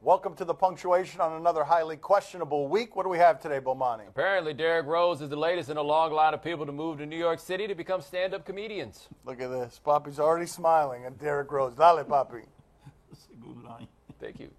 Welcome to the punctuation on another highly questionable week. What do we have today, Bomani? Apparently, Derrick Rose is the latest in a long line of people to move to New York City to become stand-up comedians. Look at this. Papi's already smiling at Derrick Rose. Dale, Papi. That's a good line. Thank you.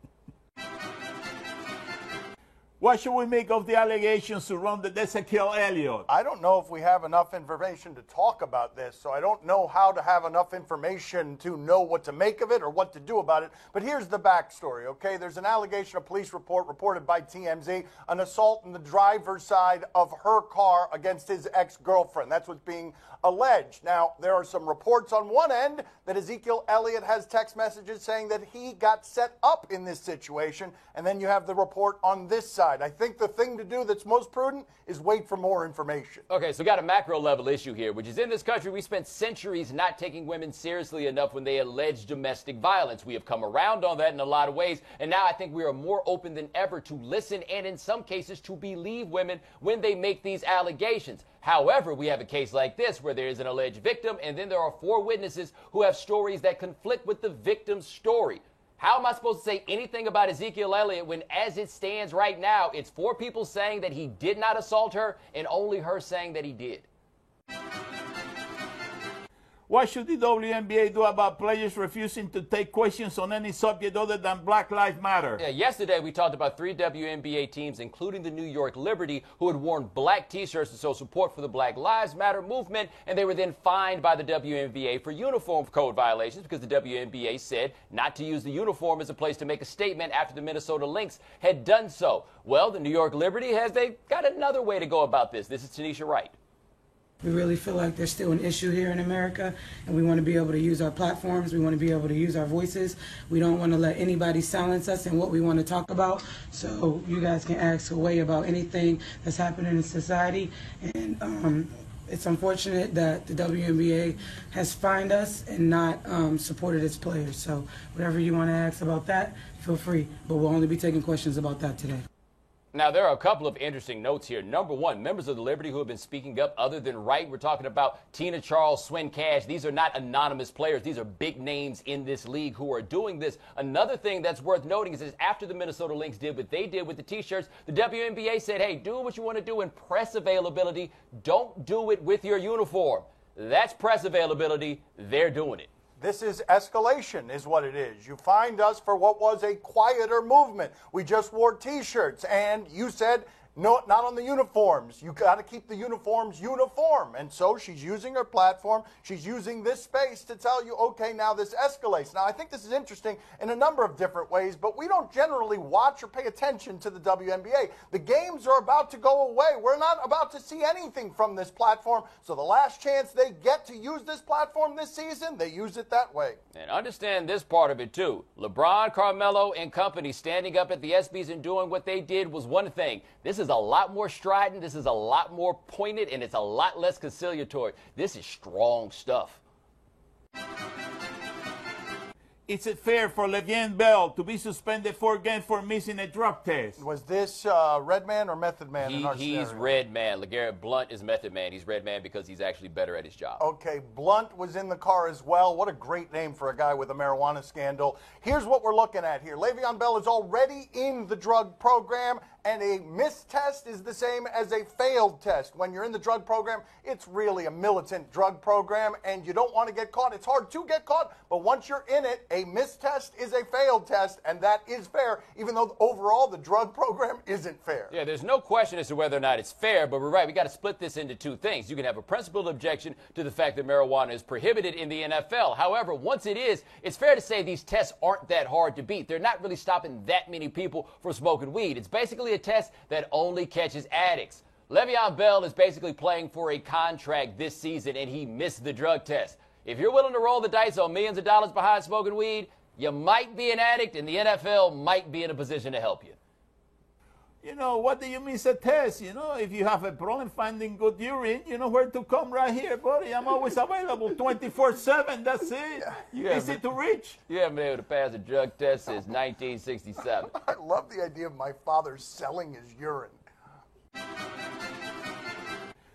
What should we make of the allegations surrounding Ezekiel Elliott? I don't know if we have enough information to talk about this, so I don't know how to have enough information to know what to make of it or what to do about it. But here's the backstory, okay? There's an allegation, a police report reported by TMZ, an assault in the driver's side of her car against his ex-girlfriend. That's what's being alleged. Now, there are some reports on one end that Ezekiel Elliott has text messages saying that he got set up in this situation, and then you have the report on this side. I think the thing to do that's most prudent is wait for more information. Okay, so we got a macro level issue here, which is in this country we spent centuries not taking women seriously enough when they allege domestic violence. We have come around on that in a lot of ways, and now I think we are more open than ever to listen and in some cases to believe women when they make these allegations. However, we have a case like this where there is an alleged victim and then there are 4 witnesses who have stories that conflict with the victim's story. How am I supposed to say anything about Ezekiel Elliott when, as it stands right now, it's 4 people saying that he did not assault her and only her saying that he did? What should the WNBA do about players refusing to take questions on any subject other than Black Lives Matter? Yeah, yesterday we talked about 3 WNBA teams, including the New York Liberty, who had worn black T-shirts to show support for the Black Lives Matter movement, and they were then fined by the WNBA for uniform code violations because the WNBA said not to use the uniform as a place to make a statement after the Minnesota Lynx had done so. Well, the New York Liberty they got another way to go about this. This is Tanisha Wright. We really feel like there's still an issue here in America, and we want to be able to use our platforms. We want to be able to use our voices. We don't want to let anybody silence us in what we want to talk about. So you guys can ask away about anything that's happening in society. And it's unfortunate that the WNBA has fined us and not supported its players. So whatever you want to ask about that, feel free. But we'll only be taking questions about that today. Now, there are a couple of interesting notes here. Number one, members of the Liberty who have been speaking up other than Wright. We're talking about Tina Charles, Swin Cash. These are not anonymous players. These are big names in this league who are doing this. Another thing that's worth noting is after the Minnesota Lynx did what they did with the T-shirts, the WNBA said, hey, do what you want to do in press availability. Don't do it with your uniform. That's press availability. They're doing it. This is escalation is what it is. You fined us for what was a quieter movement. We just wore T-shirts, and you said, no, not on the uniforms. You got to keep the uniforms uniform. And so she's using her platform. She's using this space to tell you, okay, now this escalates. Now, I think this is interesting in a number of different ways, but we don't generally watch or pay attention to the WNBA. The games are about to go away. We're not about to see anything from this platform. So the last chance they get to use this platform this season, they use it that way. And understand this part of it, too. LeBron, Carmelo, and company standing up at the ESPYs and doing what they did was one thing. This is a lot more strident, this is a lot more pointed, and it's a lot less conciliatory. This is strong stuff. Is it fair for Le'Veon Bell to be suspended 4 games for missing a drug test? Was this Red Man or Method Man in our He's scenario? Red Man. LeGarrette Blunt is Method Man. He's Red Man because he's actually better at his job. Okay, Blunt was in the car as well. What a great name for a guy with a marijuana scandal. Here's what we're looking at here. Le'Veon Bell is already in the drug program, and a missed test is the same as a failed test. When you're in the drug program, it's really a militant drug program, and you don't want to get caught. It's hard to get caught, but once you're in it, a missed test is a failed test, and that is fair, even though overall the drug program isn't fair. Yeah, there's no question as to whether or not it's fair, but we're right. We got to split this into 2 things. You can have a principled objection to the fact that marijuana is prohibited in the NFL. However, once it is, it's fair to say these tests aren't that hard to beat. They're not really stopping that many people from smoking weed. It's basically a test that only catches addicts. Le'Veon Bell is basically playing for a contract this season, and he missed the drug test. If you're willing to roll the dice on millions of dollars behind smoking weed, you might be an addict, and the NFL might be in a position to help you. You know, what do you miss a test? You know, if you have a problem finding good urine, you know where to come right here, buddy. I'm always available 24/7. That's it. Easy to reach. You haven't been able to pass a drug test since 1967. I love the idea of my father selling his urine.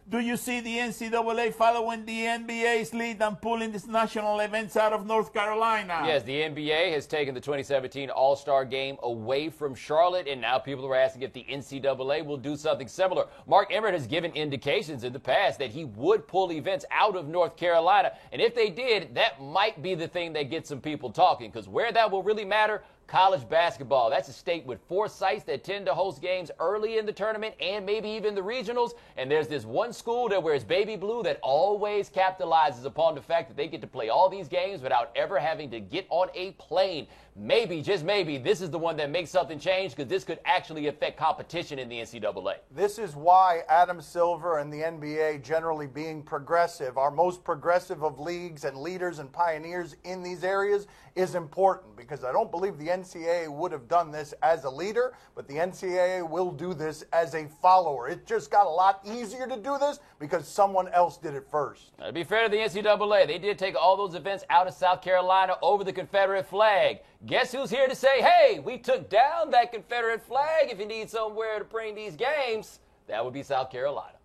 Do you see the NCAA following the NBA's lead and pulling these national events out of North Carolina? Yes, the NBA has taken the 2017 All-Star Game away from Charlotte, and now people are asking if the NCAA will do something similar. Mark Emmert has given indications in the past that he would pull events out of North Carolina, and if they did, that might be the thing that gets some people talking, because where that will really matter, college basketball. That's a state with 4 sites that tend to host games early in the tournament and maybe even the regionals. And there's this one school that wears baby blue that always capitalizes upon the fact that they get to play all these games without ever having to get on a plane. Maybe, just maybe, this is the one that makes something change, because this could actually affect competition in the NCAA. This is why Adam Silver and the NBA, generally being progressive, our most progressive of leagues and leaders and pioneers in these areas, is important, because I don't believe the NCAA would have done this as a leader, but the NCAA will do this as a follower. It just got a lot easier to do this because someone else did it first. To be fair to the NCAA, they did take all those events out of South Carolina over the Confederate flag. Guess who's here to say, hey, we took down that Confederate flag. If you need somewhere to bring these games, that would be South Carolina.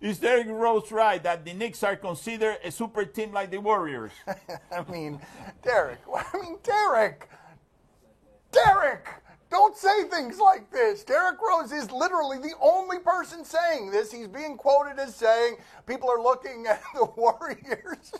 Is Derrick Rose right that the Knicks are considered a super team like the Warriors? Derek, don't say things like this. Derrick Rose is literally the only person saying this. He's being quoted as saying people are looking at the Warriors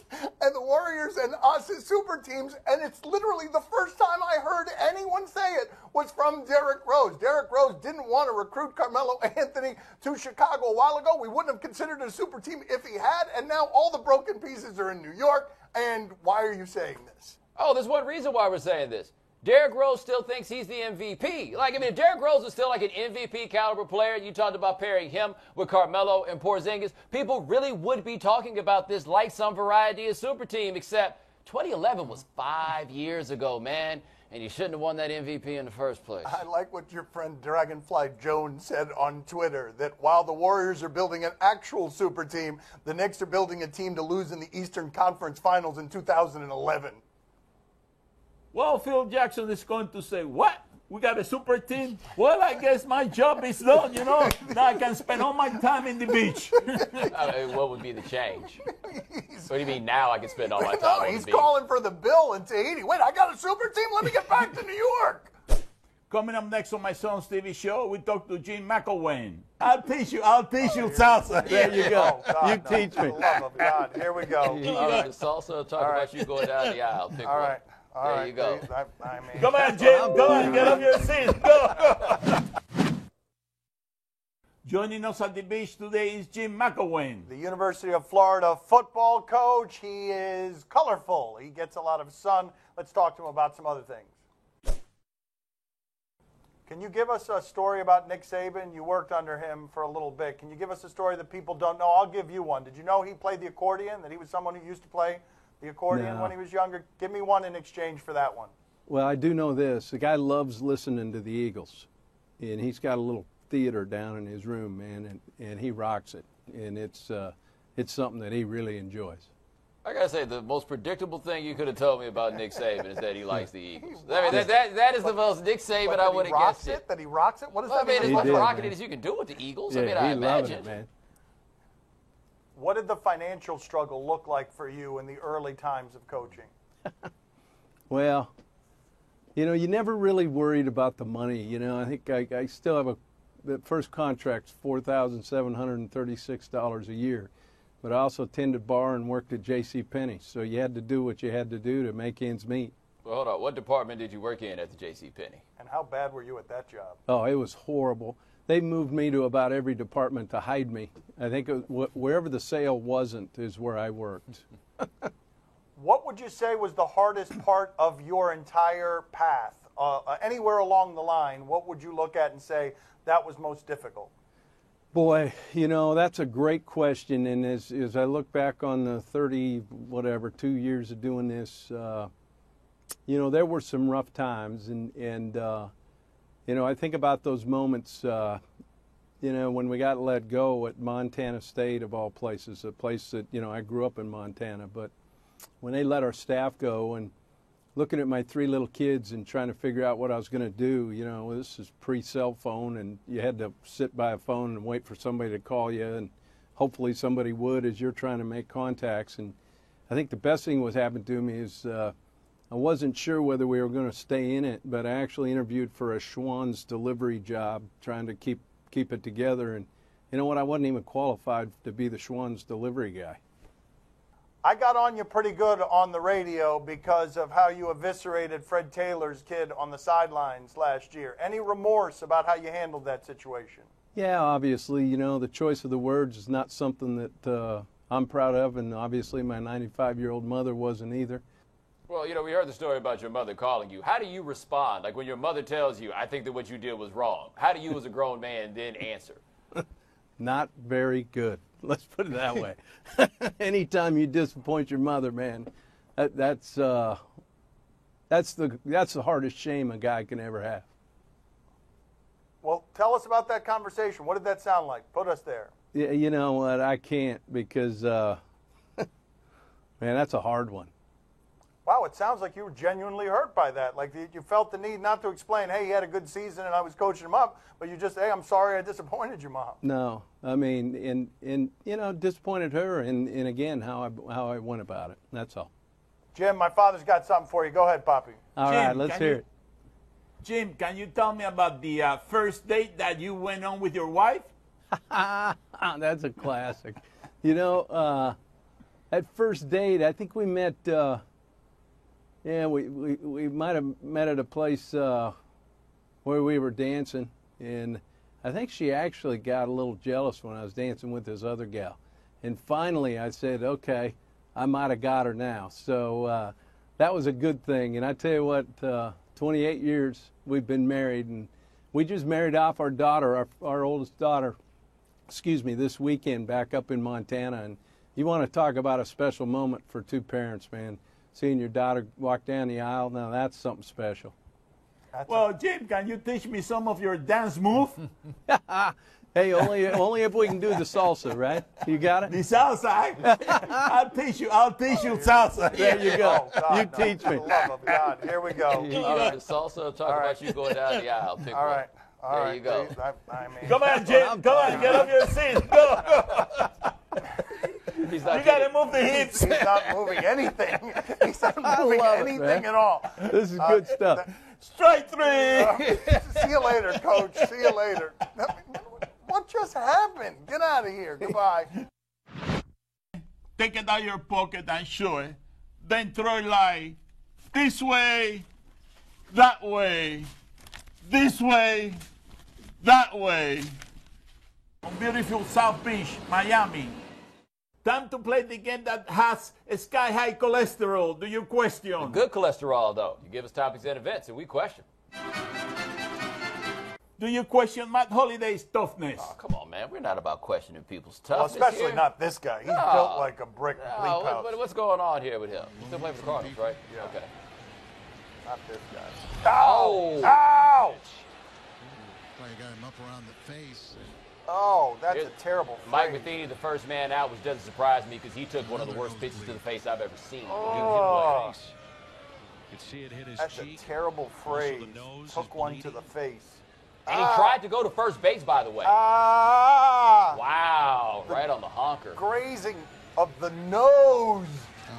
and us as super teams, and it's literally the first time I heard anyone say it was from Derrick Rose. Derrick Rose didn't want to recruit Carmelo Anthony to Chicago a while ago. We wouldn't have considered it a super team if he had, and now all the broken pieces are in New York. And why are you saying this? Oh, there's one reason why we're saying this. Derrick Rose still thinks he's the MVP. If Derrick Rose is still like an MVP caliber player, you talked about pairing him with Carmelo and Porzingis, people really would be talking about this like some variety of super team, except 2011 was 5 years ago, man, and you shouldn't have won that MVP in the first place. I like what your friend Dragonfly Jones said on Twitter, that while the Warriors are building an actual super team, the Knicks are building a team to lose in the Eastern Conference Finals in 2011. Well, Phil Jackson is going to say, what? We got a super team? Well, I guess my job is done, Now I can spend all my time in the beach. What would be the change? What do you mean now I can spend all my time on the beach? He's calling for the bill in Tahiti. Wait, I got a super team? Let me get back to New York. Coming up next on my son's TV show, we talk to Jim McElwain. I'll teach you salsa. There you go. Oh, God, you teach me. Love of God. Here we go. You got the salsa, talk about you going down the aisle. Pick All one. right. There you go. Come on, Jim. Go on, get up your seat. Go. Joining us at the beach today is Jim McElwain. The University of Florida football coach. He is colorful. He gets a lot of sun. Let's talk to him about some other things. Can you give us a story about Nick Saban? You worked under him for a little bit. Can you give us a story that people don't know? I'll give you one. Did you know he played the accordion, that he was someone who used to play the accordion when he was younger? Give me one in exchange for that one. Well, I do know this. The guy loves listening to the Eagles, and he's got a little theater down in his room, man, and he rocks it, and it's something that he really enjoys. I gotta say, the most predictable thing you could have told me about Nick Saban is that he likes the Eagles. I mean, that is the most Nick Saban I would have guessed it. That he rocks it? What does that mean? As much rocking as you can do with the Eagles. Yeah, I imagine. It, man. What did the financial struggle look like for you in the early times of coaching? Well, you never really worried about the money. I think I still have the first contract's $4,736 a year. But I also tended bar and worked at J.C. Penney, so you had to do what you had to do to make ends meet. Well, hold on. What department did you work in at the J.C. Penney? And how bad were you at that job? Oh, it was horrible. They moved me to about every department to hide me. I think wherever the sale wasn't is where I worked. What would you say was the hardest part of your entire path? Anywhere along the line, what would you look at and say that was most difficult? Boy, that's a great question. And as I look back on the 2 years of doing this, there were some rough times. And I think about those moments, when we got let go at Montana State, of all places, a place that, I grew up in Montana. But when they let our staff go, and looking at my 3 little kids and trying to figure out what I was going to do. You know, this is pre-cell phone, and you had to sit by a phone and wait for somebody to call you, and hopefully somebody would as you're trying to make contacts. And I think the best thing that happened to me is I wasn't sure whether we were going to stay in it, but I actually interviewed for a Schwann's delivery job, trying to keep it together. And you know what? I wasn't even qualified to be the Schwann's delivery guy. I got on you pretty good on the radio because of how you eviscerated Fred Taylor's kid on the sidelines last year. Any remorse about how you handled that situation? Yeah, obviously, you know, the choice of the words is not something that I'm proud of, and obviously my 95-year-old mother wasn't either. Well, you know, we heard the story about your mother calling you. How do you respond? Like when your mother tells you, I think that what you did was wrong. How do you as a grown man then answer? Not very good. Let's put it that way. Anytime you disappoint your mother, man, that's the hardest shame a guy can ever have. Well, tell us about that conversation. What did that sound like? Put us there. Yeah, you know what? I can't because, man, that's a hard one. Wow, it sounds like you were genuinely hurt by that. Like you felt the need not to explain, hey, he had a good season and I was coaching him up, but you just, hey, I'm sorry I disappointed you, Mom. No, I mean, and you know, disappointed her, and again, how I went about it. That's all. Jim, my father's got something for you. Go ahead, Papi. All right, let's hear it. Jim, can you tell me about the first date that you went on with your wife? That's a classic. You know, at first date, I think we met. Yeah, we might have met at a place where we were dancing, and I think she actually got a little jealous when I was dancing with this other gal. And finally, I said, okay, I might have got her now. So that was a good thing. And I tell you what, 28 years we've been married, and we just married off our daughter, our oldest daughter, this weekend back up in Montana. And you want to talk about a special moment for two parents, man. Seeing your daughter walk down the aisle, now that's something special. Well, Jim, can you teach me some of your dance move? Hey, only if we can do the salsa, right? You got it? The salsa? I'll teach you salsa. There you go. Oh, God, you no. teach me. For the love of God. Here we go. All right, the salsa, talk about you going down the aisle. Pick All one. right. All There right. you go. I mean, Come on, Jim. Come on, get off your seat. Go. He's not You got to move the hips. he's not moving anything. He's not moving love it, anything man. at all. This is good stuff. Strike three. See you later, Coach. See you later. What just happened? Get out of here. Goodbye. Take it out of your pocket and show it. Then throw it like this way, that way, this way, that way. On beautiful South Beach, Miami. Time to play the game that has sky-high cholesterol. Do you question? Good cholesterol, though. You give us topics and events, and we question. Do you question Matt Holiday's toughness? Oh, come on, man. We're not about questioning people's Well, toughness especially here. not this guy. He's No. built like a brick leap Oh, house. what's going on here with him? He's still playing for the Cardinals, right? Yeah. Okay. Not this guy. Oh! Ow! Player got him up around the face. Oh, that's Here's- a terrible Mike frame. Matheny, the first man out, which doesn't surprise me because he took one of the worst pitches to the face I've ever seen. Oh, You could see it hit his that's a cheek. terrible phrase. nose Took is one to bleeding. the face. And he tried to go to first base, by the way. Ah! Wow, right on the honker. Grazing of the nose.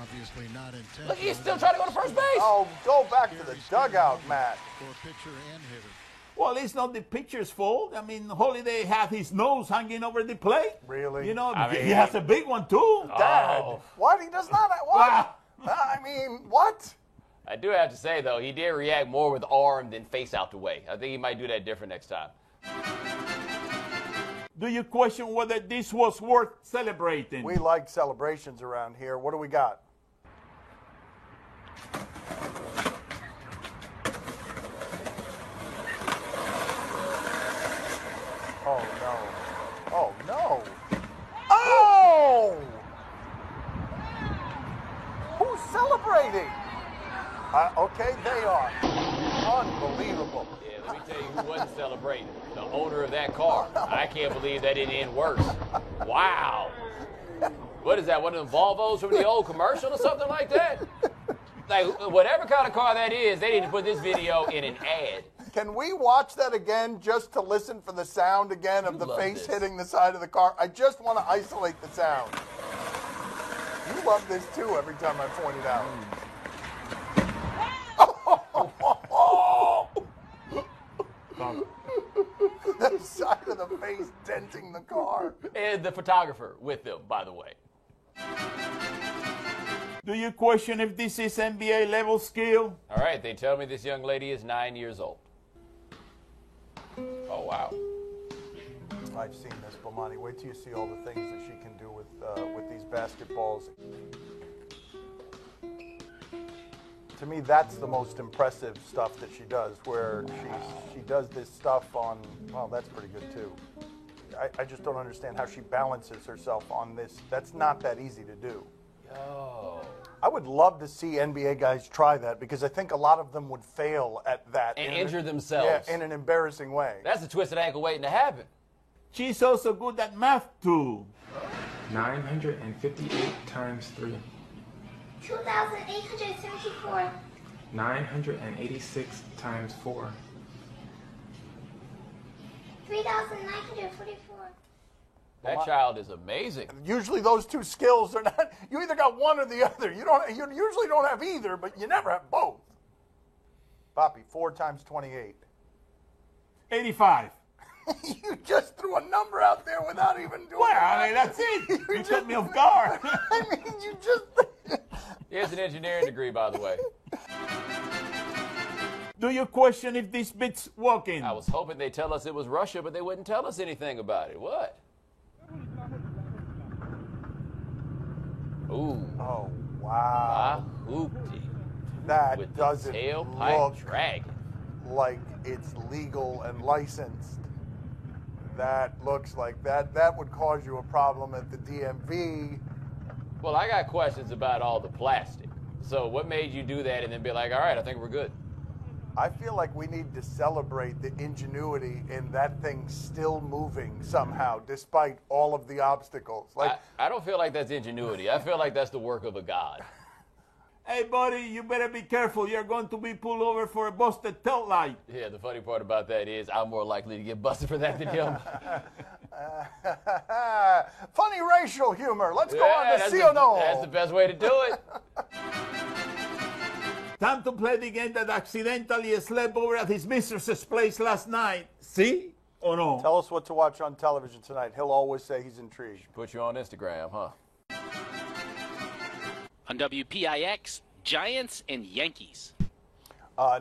Obviously not intentional. Look, he's still trying to go to first base. Oh, go back to the dugout, Matt. For pitcher and hitter. Well, it's not the pitcher's fault. I mean, Holiday had his nose hanging over the plate. Really? You know, I mean- he has a big one, too. Dad, Oh. what? He does not. What? I mean, what? I do have to say, though, he did react more with arm than face out the way. I think he might do that different next time. Do you question whether this was worth celebrating? We like celebrations around here. What do we got? Oh, no. Oh, no. Oh! Who's celebrating? Okay, they are. Unbelievable. Yeah, let me tell you who wasn't celebrating. The owner of that car. I can't believe that didn't end worse. Wow. What is that, one of them Volvos from the old commercial or something like that? Like, whatever kind of car that is, they need to put this video in an ad. Can we watch that again just to listen for the sound again of the face hitting the side of the car? I just want to isolate the sound. You love this too every time I point it out. The side of the face denting the car. And the photographer with them, by the way. Do you question if this is NBA level skill? All right, they tell me this young lady is 9 years old. Oh, wow. I've seen this, Bomani. Wait till you see all the things that she can do with these basketballs. To me, that's the most impressive stuff that she does, where she does this stuff on, well, that's pretty good too. I just don't understand how she balances herself on this. That's not that easy to do. Yo. I would love to see NBA guys try that, because I think a lot of them would fail at that. And injure themselves. Yeah, in an embarrassing way. That's a twisted ankle waiting to happen. She's also good at math too. 958 times 3. 2,874. 986 times 4. 3,944. That child is amazing. Usually those two skills are not, you either got one or the other. You usually don't have either, but you never have both. Poppy, 4 times 28. 85. You just threw a number out there without even doing Well, I mean, that's it. You took me off guard. I mean, you just... He has an engineering degree, by the way. Do you question if this bit's walking? I was hoping they'd tell us it was Russia, but they wouldn't tell us anything about it. What? Ooh. Oh, wow. Hoopty. That With doesn't the tailpipe look dragon. like it's legal and licensed. That looks like that would cause you a problem at the DMV. Well, I got questions about all the plastic. So what made you do that and then be like, all right, I think we're good? I feel like we need to celebrate the ingenuity in that thing still moving somehow, despite all of the obstacles. Like, I don't feel like that's ingenuity. I feel like that's the work of a god. Hey, buddy, you better be careful. You're going to be pulled over for a busted tail light. Yeah, the funny part about that is I'm more likely to get busted for that than him. funny racial humor. Let's go on to See or No. That's the best way to do it. Time to play the game that accidentally slept over at his mistress's place last night. See or no? Tell us what to watch on television tonight. He'll always say he's intrigued. Put you on Instagram, huh? On WPIX, Giants and Yankees.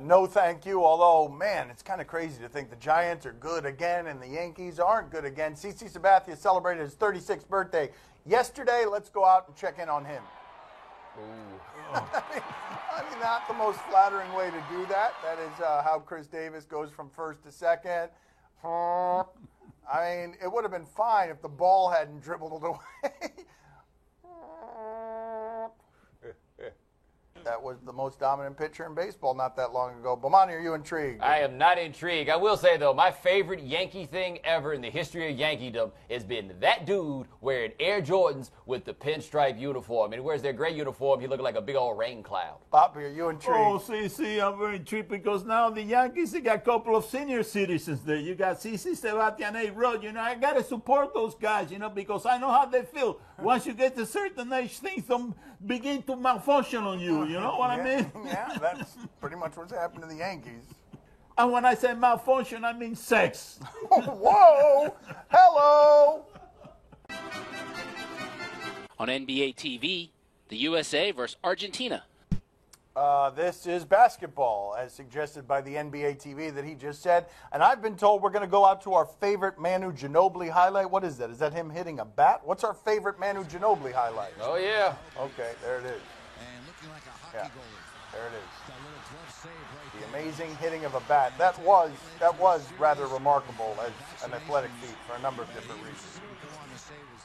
No, thank you. Although, man, it's kind of crazy to think the Giants are good again and the Yankees aren't good again. CC Sabathia celebrated his 36th birthday yesterday. Let's go out and check in on him. Ooh. I mean, not the most flattering way to do that. That is how Chris Davis goes from first to second. I mean, it would have been fine if the ball hadn't dribbled away. That was the most dominant pitcher in baseball not that long ago. Bomani, are you intrigued? I am not intrigued. I will say, though, my favorite Yankee thing ever in the history of Yankeedom has been that dude wearing Air Jordans with the pinstripe uniform. And he wears their gray uniform. He looking like a big old rain cloud. Bobby, are you intrigued? Oh, see, I'm very intrigued because now the Yankees, they got a couple of senior citizens there. You got CC Sabathia and A. Rod. You know, I got to support those guys, you know, because I know how they feel. Once you get to a certain age, things don't begin to malfunction on you. You know what I mean? Yeah, that's pretty much what's happened to the Yankees. And when I say malfunction, I mean sex. Whoa! Hello! On NBA TV, the USA versus Argentina. This is basketball, as suggested by the NBA TV that he just said. And I've been told we're going to go out to our favorite Manu Ginobili highlight. What is that? Is that him hitting a bat? What's our favorite Manu Ginobili highlight? Oh, yeah. Okay, there it is. And looking like a hockey Yeah, goalie. there it is. Got a little glove save right The there. amazing hitting of a bat. That was rather remarkable as an athletic feat for a number of different reasons. Go on to save his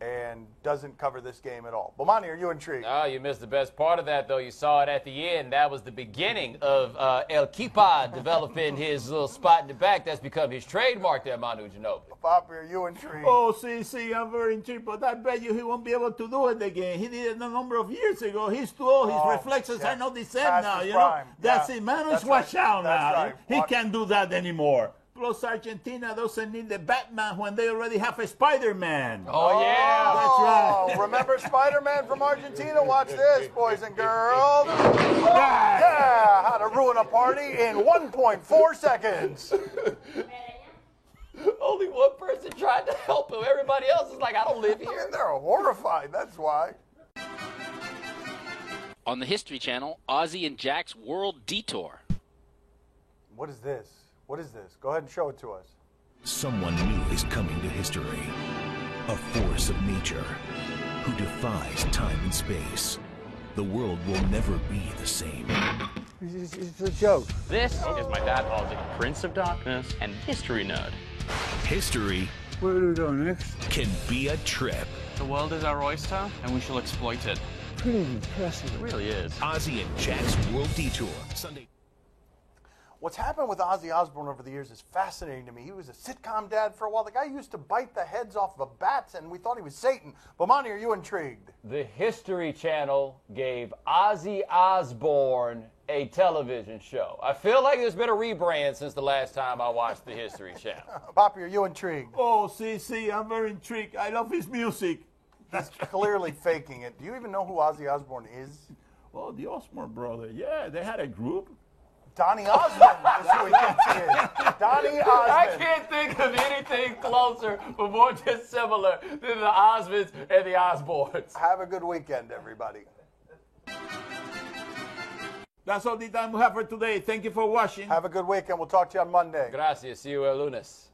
and doesn't cover this game at all. Bomani, are you intrigued? Oh, you missed the best part of that, though. You saw it at the end. That was the beginning of El Kipa developing his little spot in the back. That's become his trademark there, Manu Ginobili. Poppy, are you intrigued? Oh, see, I'm very intrigued, but I bet you he won't be able to do it again. He did it a number of years ago. He's too old. His reflexes are not the same Past now. his You know, prime. that's Yeah. it. Manu That's is washed right. out That's now. right. He can't do that anymore. Plus, Argentina doesn't need the Batman when they already have a Spider-Man. Oh, yeah. That's right. Remember Spider-Man from Argentina? Watch this, boys and girls. Yeah, how to ruin a party in 1.4 seconds. Only one person tried to help him. Everybody else is like, I don't live here. And they're horrified, that's why. On the History Channel, Ozzy and Jack's World Detour. What is this? What is this? Go ahead and show it to us. Someone new is coming to history. A force of nature who defies time and space. The world will never be the same. It's a joke. This is my dad Ozzy, Prince of Darkness and History Nerd. History What are we doing next? can be a trip. The world is our oyster, and we shall exploit it. Pretty impressive. It really is. Ozzy and Jack's World Detour. Sunday. What's happened with Ozzy Osbourne over the years is fascinating to me. He was a sitcom dad for a while. The guy used to bite the heads off of bats, and we thought he was Satan. Bomani, are you intrigued? The History Channel gave Ozzy Osbourne a television show. I feel like there's been a rebrand since the last time I watched the History Channel. Poppy, are you intrigued? Oh, see, I'm very intrigued. I love his music. He's clearly faking it. Do you even know who Ozzy Osbourne is? Oh, the Osborne brother. Yeah, they had a group. Donny Osmond is who he thinks he is. Donny Osmond. I can't think of anything closer but more dissimilar than the Osmonds and the Osbournes. Have a good weekend, everybody. That's all the time we have for today. Thank you for watching. Have a good weekend. We'll talk to you on Monday. Gracias. See you el lunes.